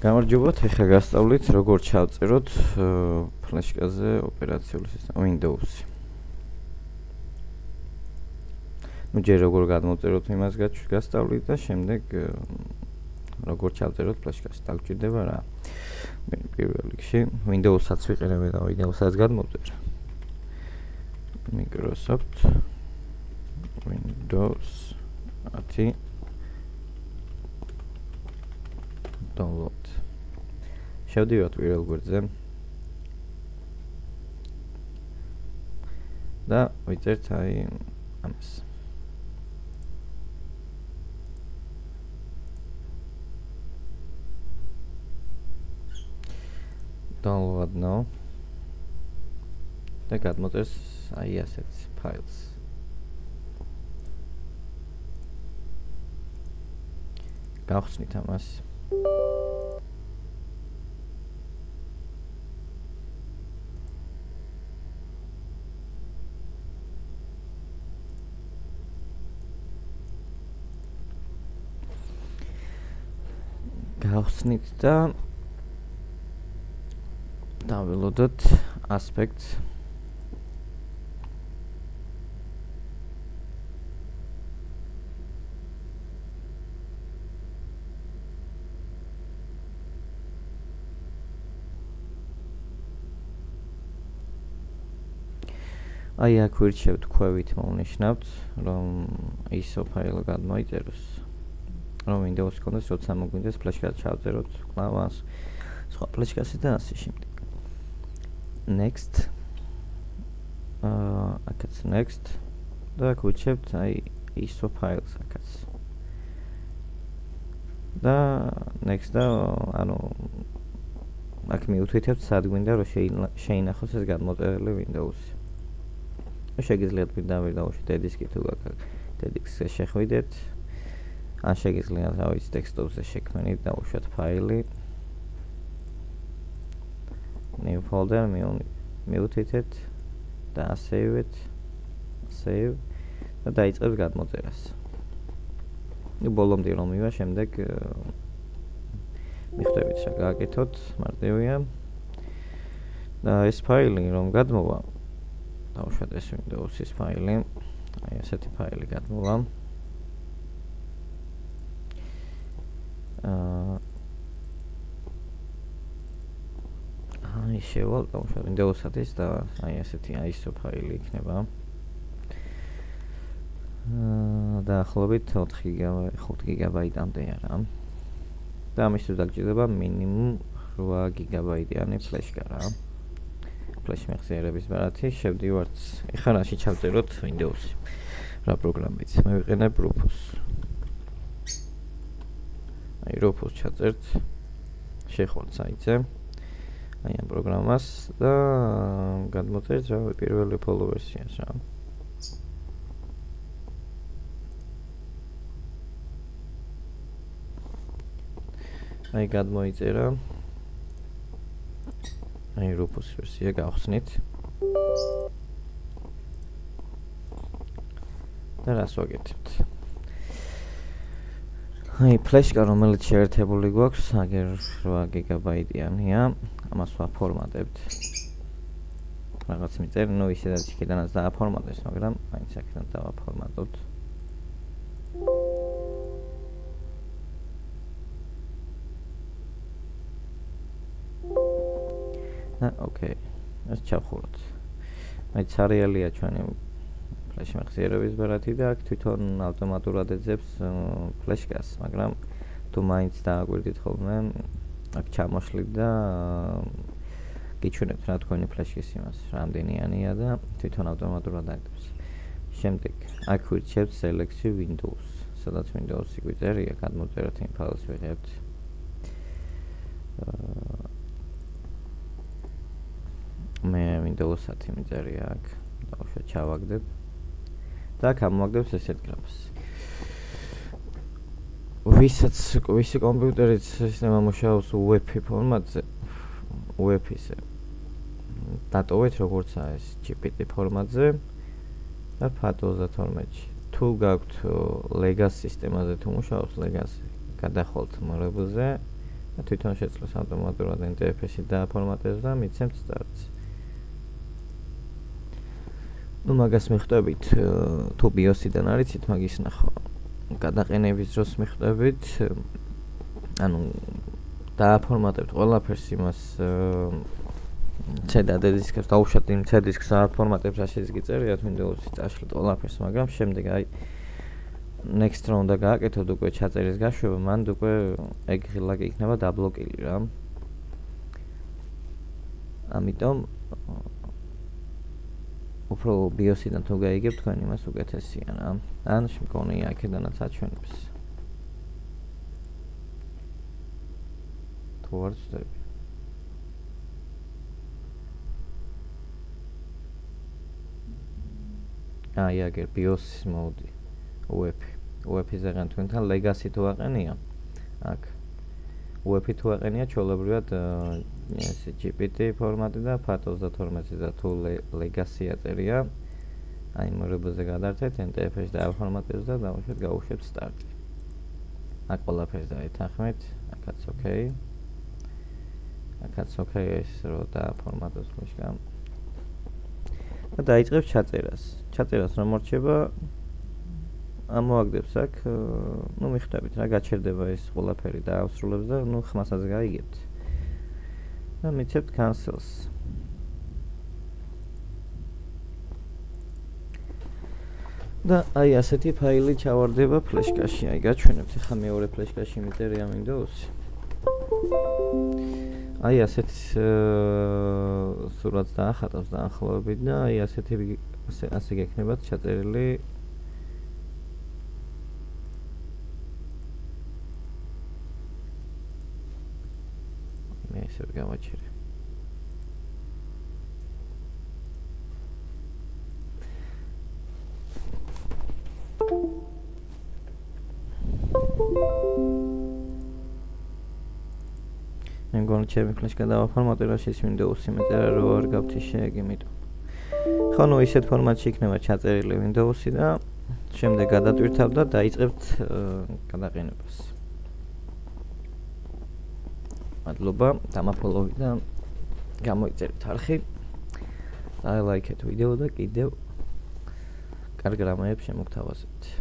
გამარჯობათ, ეხლა გასწავლით როგორ ჩავწეროთ ფლეშკაზე ოპერაციული სისტემა Windows-ი. ჯერ როგორ გადმოვწეროთ იმას გასწავლით და შემდეგ როგორ ჩავწეროთ ფლეშკაზე. დაგჭირდება რა. პირველ რიგში Windows-საც ვიყენებ და Windows-საც გადმოვწერ. Microsoft Windows 10 download. შევდივართ პირველ გვერდზე და ვიწერთ აი ამას. Download now. და გადმოწერს აი ასეთ files. გავხსნით ამას. გავხსნით და დაველოდოთ aspect აი აქ ვირჩევთ ქვევით მოვნიშნავთ რომ ISO ფაილი გადმოიწეროს რომ Windows კონდეს როცა მოგვინდეს ფლეშკაზე ჩავწეროთ კლავას სხვა ფლეშკაზე და ასე შემდეგ. Next აქაც next და აქ ვირჩევთ აი ISO ფაილს აქაც და next და ანუ აქ მივუთვითებთ სად გვინდა რომ შეინახოს ეს გადმოწერილი Windows-ი. შეგიძლიათ დავიდაუში დედისკი თუ დედისკზე შეხვიდეთ ან შეგიძლიათ თავის დესკტოპზე შექმნით და უშვათ ფაილი new folder მიუთითეთ და save-ით save და დაიწყებს გადმოწერას. ბოლომდე რომ მივა შემდეგ მიხვდებით რა გააკეთოთ მარტივია და ეს ფაილი რომ გადმოვა დავუშვათ ეს Windows-ის ფაილი აი ასეთი ფაილი გადმოვა აი შევალ დავუშვათ Windows-ის და აი ასეთი ISO ფაილი იქნება დაახლოებით 5 გიგაბაიტამდე არა და ამისთვის დაგჭირდება მინიმუმ 8 გიგაბაიტიანი ფლეშკა რა ფლეშ მეხსიერების ბარათი შევდივართ ეხლა რაში ჩავწეროთ Windows-ი რა პროგრამით მე ვიყენებ Rufus აი Rufus ჩაწერთ შეხვალთ საიტზე აი ამ პროგრამას და გადმოწერთ რა პირველი follow ვერსიას რა აი გადმოიწერა აი Rufus ვერსია გავხსნით და რას ვაკეთებთ აი ფლეშკა რომელიც შეერთებული გვაქვს აგერ 8 გიგაბაიტიანია ამას ვაფორმატებთ რაღაც მიწერ ნუ ისედაც იქიდანაც დააფორმატეს მაგრამ მაინც აქედან დავაფორმატოთ Okay, let's ჩავხუროთ. აი ცარიალია ჩვენი ფლეშ მეხსიერების ბარათი და აქ თვითონ ავტომატურად ეძებს ფლეშკას, მაგრამ თუ მაინც დააგვირდით ხოლმე, აქ ჩამოშლით და გიჩვენებთ რა თქვენი ფლეშკის იმას, რამდენიანია და თვითონ ავტომატურად აძებს. შემდეგ აქ ვირჩევთ Select Windows, სადაც Windows-ი გვიწერია, გადმოწეროთ იმ ფაილს ვიღებთ. მე Windows 10 მიწერია აქ დავუშვათ ჩავაგდებ და აქ ამოვაგდებს ესეთ გრაფს ვისი კომპიუტერით სისტემა მუშაობს UEFI ფორმატზე UEFI-ზე დატოვეთ როგორცაა ეს GPT ფორმატზე და FAT32-ში თუ გაქვთ Legacy სისტემაზე თუ მუშაობს Legacy გადახვალთ მორებულზე და თვითონ შეძლოს ავტომატურად ინტერფეისი დააფორმატებს და მიცემთ სტარტს. ნუ მაგას მიხვდებით თუ BIOS-დან არიცით მაგის ნახვა. გადაყენების დროს მიხვდებით ანუ დააფორმატებთ ყველაფერს იმას CD დისკს დაუშვათ იმ CD დისკს ააფორმატებს რასაც გიწერიათ Windows-ით აშლით ყველაფერს, მაგრამ შემდეგ აი next რა უნდა გააკეთოთ უკვე ჩაწერის გაშვება, მანდ უკვე ეგ ღილაკი იქნება დაბლოკილი რა. ამიტომ უფრო BIOS-დან თუ გაიგებთ თქვენ იმას უკეთესია რა. ან მგონია აქედანაც აჩვენებს. თუ არ ვწდები. აი აგერ BIOS-ის მოდი. UEFI-ზე ღენ თქვენთან legacy თუ აყენია. აქ UEFI თუ აყენია ჩვეულებრივად ესე GPT ფორმატი და FAT32 და თუ legacy აწერია. აი მორებაზე გადარჩეთ NTFS-ში დააფორმატებს და დავუშვათ გავუშვებთ სტარტი. აქ ყველაფერს დაეთანხმეთ, აქაც OK. აქაც OK ეს რო დააფორმატოს მიშკამ. და დაიწყებს ჩაწერას. ჩაწერას რომ მორჩება ამოაგდებს აქ, ნუ მიხვდებით რა გაჩერდება ეს ყველაფერი დაასრულებს და ნუ ხმასაც გაიგებთ. და მიცემთ cancels. და აი ასეთი ფაილი ჩავარდება ფლეშკაში. აი გაჩვენებთ ახლა მეორე ფლეშკაში მიწერია Windows-ი. აი ასეთ სურათს დაახატავს დაახლოებით და აი ასეთი ასე გექნებათ ჩაწერილი მე ესე გავაჩერე. მე მგონი ჩემი ფლეშკა დავაფორმატე რა შეის Windows-ი მეწერა რო არ გავთი შეეგიმიტო. ხო ნუ ისეთ ფორმატში იქნება ჩაწერილი Windows-ი და შემდეგ გადატვირთავ და დაიწყებთ გადაყენებას. მადლობა დამაფოლოვიდან გამოიწერეთ არხი. და ლაიქეთ ვიდეო და კიდევ კარგ რამეებს შემოგთავაზებთ.